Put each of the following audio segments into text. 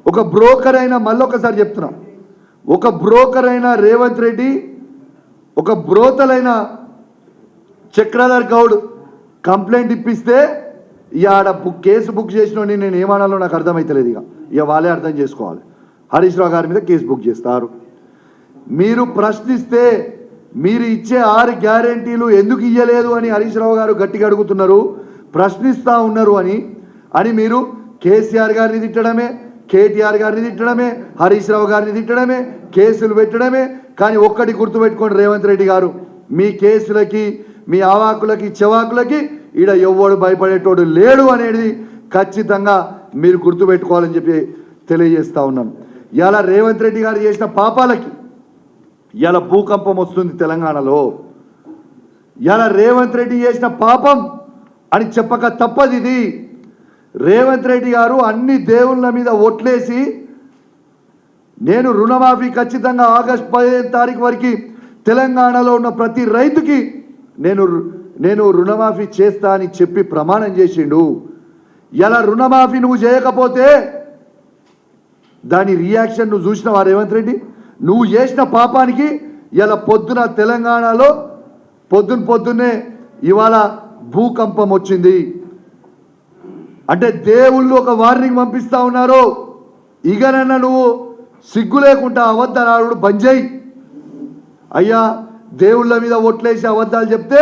ఒక బ్రోకర్ అయిన మళ్ళొకసారి చెప్తున్నా, ఒక బ్రోకర్ అయిన రేవంత్ రెడ్డి, ఒక బ్రోతలైన చక్రధర్ గౌడ్ కంప్లైంట్ ఇప్పిస్తే ఆడ కేసు బుక్ చేసినోని నేను ఏమనాలో నాకు అర్థమైతలేదు. ఇక వాళ్ళే అర్థం చేసుకోవాలి. హరీష్ రావు గారి మీద కేసు బుక్ చేస్తారు. మీరు ప్రశ్నిస్తే మీరు ఇచ్చే 6 గ్యారెంటీలు ఎందుకు ఇయ్యలేదు అని హరీష్ రావు గారు గట్టిగా అడుగుతున్నారు, ప్రశ్నిస్తూ ఉన్నారు అని మీరు కేసీఆర్ గారిని తిట్టడమే, కేటీఆర్ గారిని తిట్టడమే, హరీష్ రావు గారిని తిట్టడమే, కేసులు పెట్టడమే. కానీ ఒక్కటి గుర్తుపెట్టుకోండి రేవంత్ రెడ్డి గారు, మీ కేసులకి, మీ ఆవాకులకి, చెవాకులకి ఈడ ఎవ్వడు భయపడేటోడు లేడు అనేది ఖచ్చితంగా మీరు గుర్తుపెట్టుకోవాలని చెప్పి తెలియజేస్తా ఉన్నాను. ఇలా రేవంత్ రెడ్డి గారు చేసిన పాపాలకి ఇలా భూకంపం వస్తుంది తెలంగాణలో. ఇలా రేవంత్ రెడ్డి చేసిన పాపం అని చెప్పక తప్పదు. ఇది రేవంత్ రెడ్డి గారు అన్ని దేవుళ్ళ మీద ఒట్లేసి నేను రుణమాఫీ ఖచ్చితంగా ఆగస్టు 15 తారీఖు వరకు తెలంగాణలో ఉన్న ప్రతి రైతుకి నేను రుణమాఫీ చేస్తా అని చెప్పి ప్రమాణం చేసిండు. ఇలా రుణమాఫీ నువ్వు చేయకపోతే దాని రియాక్షన్ నువ్వు చూసినావా రేవంత్ రెడ్డి? నువ్వు చేసిన పాపానికి ఇలా పొద్దున తెలంగాణలో పొద్దున్నే ఇవాళ భూకంపం వచ్చింది. అంటే దేవుళ్ళు ఒక వార్నింగ్ పంపిస్తా ఉన్నారు, ఇకనన్నా నువ్వు సిగ్గు లేకుండా అబద్ధాలు ఆడు బంద్ చేయి. అయ్యా దేవుళ్ళ మీద ఒట్లేసి అబద్ధాలు చెప్తే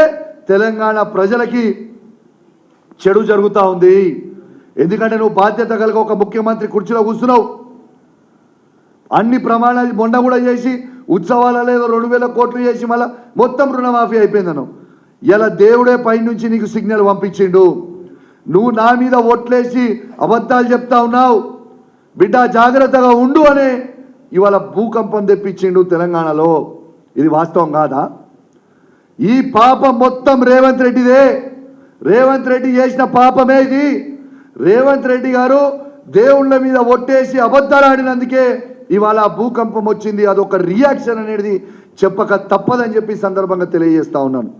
తెలంగాణ ప్రజలకి చెడు జరుగుతూ ఉంది. ఎందుకంటే నువ్వు బాధ్యత కలిగి ఒక ముఖ్యమంత్రి కుర్చీలో కూర్చున్నావు. అన్ని ప్రమాణాలు మొన్న కూడా చేసి ఉత్సవాలలో ఏదో 2000 కోట్లు చేసి మళ్ళీ మొత్తం రుణమాఫీ అయిపోయిందను. ఇలా దేవుడే పైనుంచి నీకు సిగ్నల్ పంపించిండు. నువ్వు నా మీద ఒట్లేసి అబద్ధాలు చెప్తా ఉన్నావు, బిడ్డ జాగ్రత్తగా ఉండు అనే ఇవాళ భూకంపం తెప్పించిండు తెలంగాణలో. ఇది వాస్తవం కాదా? ఈ పాపం మొత్తం రేవంత్ రెడ్డిదే. రేవంత్ రెడ్డి చేసిన పాపమే ఇది. రేవంత్ రెడ్డి గారు దేవుళ్ళ మీద ఒట్టేసి అబద్ధాలు ఆడినందుకే ఇవాళ భూకంపం వచ్చింది. అదొక రియాక్షన్ అనేది చెప్పక తప్పదని చెప్పి సందర్భంగా తెలియజేస్తా ఉన్నాను.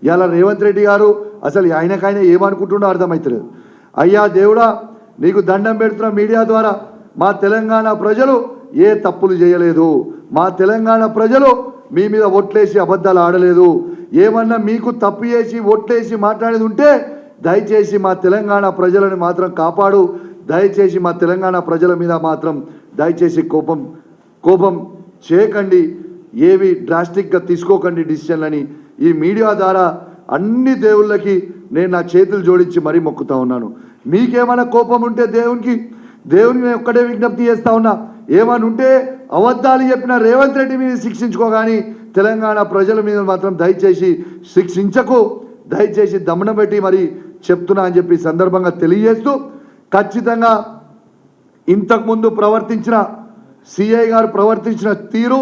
ఇలా రేవంత్ రెడ్డి గారు అసలు ఆయనకైనా ఏమనుకుంటుండో అర్థమవుతలేదు. అయ్యా దేవుడా, నీకు దండం పెడుతున్న మీడియా ద్వారా మా తెలంగాణ ప్రజలు ఏ తప్పులు చేయలేదు, మా తెలంగాణ ప్రజలు మీ మీద ఒట్లేసి అబద్ధాలు ఆడలేదు. ఏమన్నా మీకు తప్పు చేసి ఒట్లేసి మాట్లాడేది ఉంటే దయచేసి మా తెలంగాణ ప్రజలను మాత్రం కాపాడు. దయచేసి మా తెలంగాణ ప్రజల మీద మాత్రం దయచేసి కోపం చేయకండి, ఏవి డ్రాస్టిక్గా తీసుకోకండి డిసిషన్లని ఈ మీడియా ద్వారా అన్ని దేవుళ్ళకి నేను నా చేతులు జోడించి మరీ మొక్కుతా ఉన్నాను. మీకేమైనా కోపం ఉంటే దేవునికి నేను ఒక్కడే విజ్ఞప్తి చేస్తా ఉన్నా, ఏమని ఉంటే అబద్ధాలు చెప్పిన రేవంత్ రెడ్డి మీద శిక్షించుకోగాని తెలంగాణ ప్రజల మీద మాత్రం దయచేసి శిక్షించకు, దయచేసి దమనం పెట్టి మరి చెప్తున్నా అని చెప్పి సందర్భంగా తెలియజేస్తూ, ఖచ్చితంగా ఇంతకుముందు ప్రవర్తించిన సిఐ గారు ప్రవర్తించిన తీరు,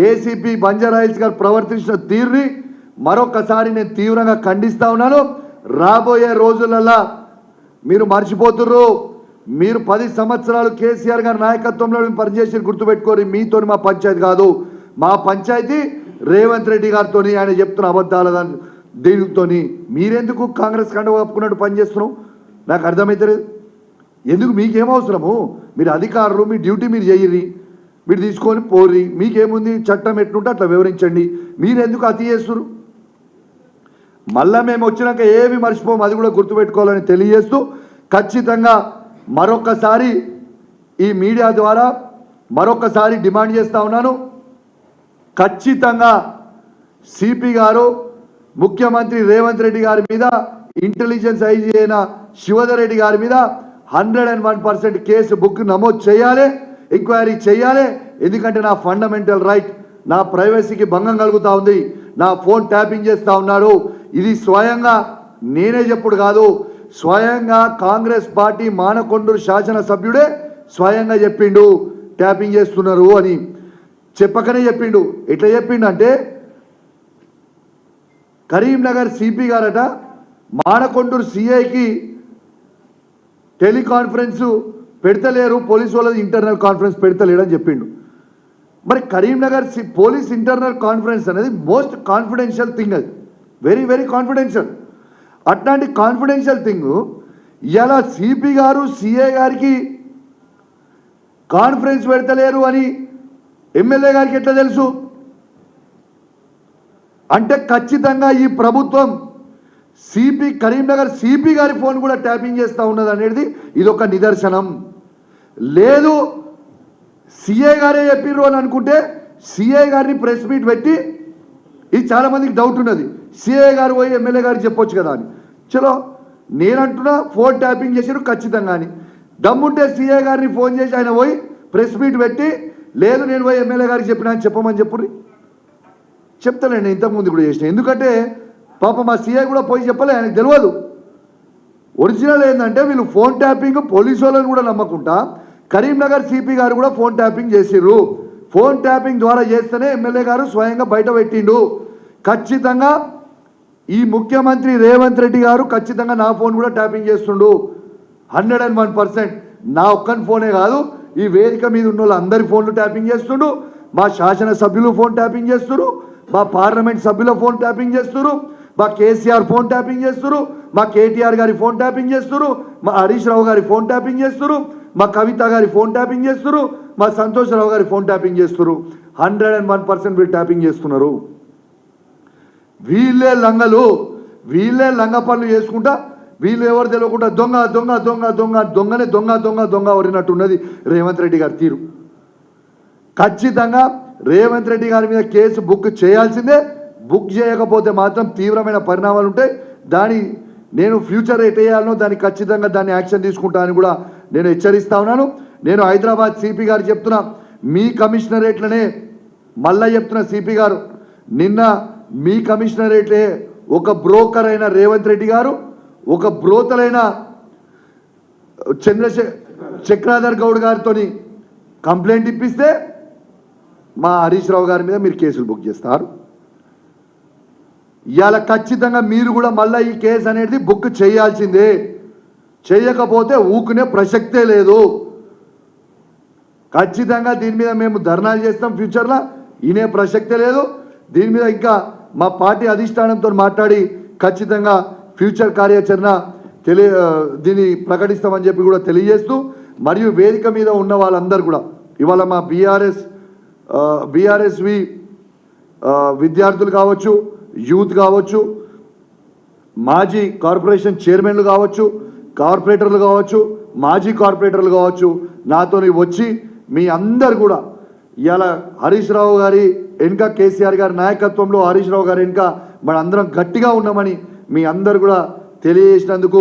ఏసీపీ బంజారాహిల్స్ గారు ప్రవర్తించిన తీరుని మరొకసారి నేను తీవ్రంగా ఖండిస్తా ఉన్నాను. రాబోయే రోజులలో మీరు మర్చిపోతుర్రు, మీరు 10 సంవత్సరాలు కేసీఆర్ గారి నాయకత్వంలో పనిచేసి గుర్తుపెట్టుకోరు. మీతో మా పంచాయతీ కాదు, మా పంచాయతీ రేవంత్ రెడ్డి గారితో ఆయన చెప్తున్న అబద్ధాల దీనితో మీరెందుకు కాంగ్రెస్ కండ ఒప్పుకున్నట్టు పనిచేస్తున్నాం నాకు అర్థమవుతలేదు. ఎందుకు? మీకేమవసరము? మీరు అధికారులు, మీ డ్యూటీ మీరు చేయరి, మీరు తీసుకొని పోరి, మీకేముంది? చట్టం ఎట్లుంటే అట్లా వివరించండి. మీరెందుకు అతి చేస్తున్నారు? మళ్ళా మేము వచ్చినాక ఏమి మర్చిపోము, అది కూడా గుర్తుపెట్టుకోవాలని తెలియజేస్తూ, ఖచ్చితంగా మరొకసారి ఈ మీడియా ద్వారా మరొకసారి డిమాండ్ చేస్తూ ఉన్నాను. ఖచ్చితంగా సిపి గారు ముఖ్యమంత్రి రేవంత్ రెడ్డి గారి మీద, ఇంటెలిజెన్స్ ఐజీ అయిన శివధర్ రెడ్డి గారి మీద 101% కేసు బుక్ నమోదు చేయాలి, ఎంక్వైరీ చేయాలి. ఎందుకంటే నా ఫండమెంటల్ రైట్, నా ప్రైవసీకి భంగం కలుగుతూ ఉంది. నా ఫోన్ ట్యాపింగ్ చేస్తూ ఉన్నాడు. ఇది స్వయంగా నేనే చెప్పుడు కాదు, స్వయంగా కాంగ్రెస్ పార్టీ మానకొండూరు శాసనసభ్యుడే స్వయంగా చెప్పిండు ట్యాపింగ్ చేస్తున్నారు అని. చెప్పకనే చెప్పిండు. ఎట్లా చెప్పిండు అంటే, కరీంనగర్ సిపి గారట మానకొండూరు సిఐకి టెలికాన్ఫరెన్స్ పెడతలేరు, పోలీసు వాళ్ళది ఇంటర్నల్ కాన్ఫరెన్స్ పెడతలేడని చెప్పిండు. మరి కరీంనగర్ పోలీస్ ఇంటర్నల్ కాన్ఫరెన్స్ అనేది మోస్ట్ కాన్ఫిడెన్షియల్ థింగ్, అది వెరీ వెరీ కాన్ఫిడెన్షియల్. అట్లాంటి కాన్ఫిడెన్షియల్ థింగ్ ఇలా సిపి గారు సిఐ గారికి కాన్ఫరెన్స్ పెడతలేరు అని ఎమ్మెల్యే గారికి ఎట్లా తెలుసు? అంటే ఖచ్చితంగా ఈ ప్రభుత్వం సిపి కరీంనగర్ సిపి గారి ఫోన్ కూడా ట్యాపింగ్ చేస్తూ ఉన్నది అనేది ఇది ఒక నిదర్శనం. లేదు సిఐ గారే చెప్పిర్రు అని అనుకుంటే సిఐ గారిని ప్రెస్ మీట్ పెట్టి, ఇది చాలామందికి డౌట్ ఉన్నది, సిఐ గారు పోయి ఎమ్మెల్యే గారికి చెప్పొచ్చు కదా అని. చలో నేనంటున్నా ఫోన్ ట్యాపింగ్ చేసారు ఖచ్చితంగా అని. దమ్ముంటే సిఐ గారిని ఫోన్ చేసి ఆయన పోయి ప్రెస్ మీట్ పెట్టి, లేదు నేను పోయి ఎమ్మెల్యే గారికి చెప్పినా అని చెప్పమని చెప్పుర్రి. చెప్తానండి, ఇంతకుముందు కూడా చేసిన. ఎందుకంటే పాప మా సిఐ కూడా పోయి చెప్పలే, ఆయనకు తెలియదు. ఒరిజినల్ ఏంటంటే వీళ్ళు ఫోన్ ట్యాపింగ్ పోలీసు వాళ్ళని కూడా నమ్మకుండా కరీంనగర్ సిపి గారు కూడా ఫోన్ ట్యాపింగ్ చేసిర్రు. ఫోన్ ట్యాపింగ్ ద్వారా చేస్తేనే ఎమ్మెల్యే గారు స్వయంగా బయట పెట్టిండు. ఖచ్చితంగా ఈ ముఖ్యమంత్రి రేవంత్ రెడ్డి గారు ఖచ్చితంగా నా ఫోన్ కూడా ట్యాపింగ్ చేస్తుండు 101%. నా ఒక్కని ఫోనే కాదు, ఈ వేదిక మీద ఉన్న వాళ్ళు అందరి ఫోన్లు ట్యాపింగ్ చేస్తుండు. మా శాసనసభ్యులు ఫోన్ ట్యాపింగ్ చేస్తున్నారు, మా పార్లమెంట్ సభ్యుల ఫోన్ ట్యాపింగ్ చేస్తున్నారు, మా కేసీఆర్ ఫోన్ ట్యాపింగ్ చేస్తున్నారు, మా కేటీఆర్ గారి ఫోన్ ట్యాపింగ్ చేస్తున్నారు, మా హరీష్ రావు గారి ఫోన్ ట్యాపింగ్ చేస్తున్నారు, మా కవిత గారి ఫోన్ ట్యాపింగ్ చేస్తున్నారు, మా సంతోష్ రావు గారి ఫోన్ ట్యాపింగ్ చేస్తున్నారు. 101% వీళ్ళు ట్యాపింగ్ చేస్తున్నారు. వీళ్ళే లంగలు, వీళ్ళే లంగ పనులు చేసుకుంటా, వీళ్ళు ఎవరు తెలియకుండా దొంగ దొంగ దొంగ దొంగ దొంగనే దొంగ దొంగ దొంగ వరినట్టున్నది రేవంత్ రెడ్డి గారి తీరు. ఖచ్చితంగా రేవంత్ రెడ్డి గారి మీద కేసు బుక్ చేయాల్సిందే. బుక్ చేయకపోతే మాత్రం తీవ్రమైన పరిణామాలు ఉంటాయి. దాని నేను ఫ్యూచర్ ఎట్ వేయాలనో దానికి ఖచ్చితంగా దాన్ని యాక్షన్ తీసుకుంటానని కూడా నేను హెచ్చరిస్తా ఉన్నాను. నేను హైదరాబాద్ సిపి గారు చెప్తున్నా, మీ కమిషనరేట్లనే మళ్ళా చెప్తున్నా సిపి గారు, నిన్న మీ కమిషనరేట్లే ఒక బ్రోకర్ అయిన రేవంత్ రెడ్డి గారు, ఒక బ్రోతలైన చక్రాధర్ గౌడ్ గారితో కంప్లైంట్ ఇప్పిస్తే మా హరీష్ రావు గారి మీద మీరు కేసులు బుక్ చేస్తారు. ఇవాళ ఖచ్చితంగా మీరు కూడా మళ్ళీ ఈ కేసు అనేది బుక్ చేయాల్సిందే. చేయకపోతే ఊకునే ప్రసక్తే లేదు. ఖచ్చితంగా దీని మీద మేము ధర్నాలు చేస్తాం. ఫ్యూచర్లో ఇనే ప్రసక్తే లేదు. దీని మీద ఇంకా మా పార్టీ అధిష్టానంతో మాట్లాడి ఖచ్చితంగా ఫ్యూచర్ కార్యాచరణ దీన్ని ప్రకటిస్తామని చెప్పి కూడా తెలియజేస్తూ, మరియు వేదిక మీద ఉన్న వాళ్ళందరూ కూడా ఇవాళ మా బీఆర్ఎస్వి విద్యార్థులు కావచ్చు, యూత్ కావచ్చు, మాజీ కార్పొరేషన్ చైర్మన్లు కావచ్చు, కార్పొరేటర్లు కావచ్చు, మాజీ కార్పొరేటర్లు కావచ్చు, నాతో వచ్చి మీ అందరు కూడా ఇవాళ హరీష్ రావు గారి వెనుక, కేసీఆర్ గారి నాయకత్వంలో హరీష్ రావు గారి వెనుక మన అందరం గట్టిగా ఉన్నామని మీ అందరు కూడా తెలియజేసినందుకు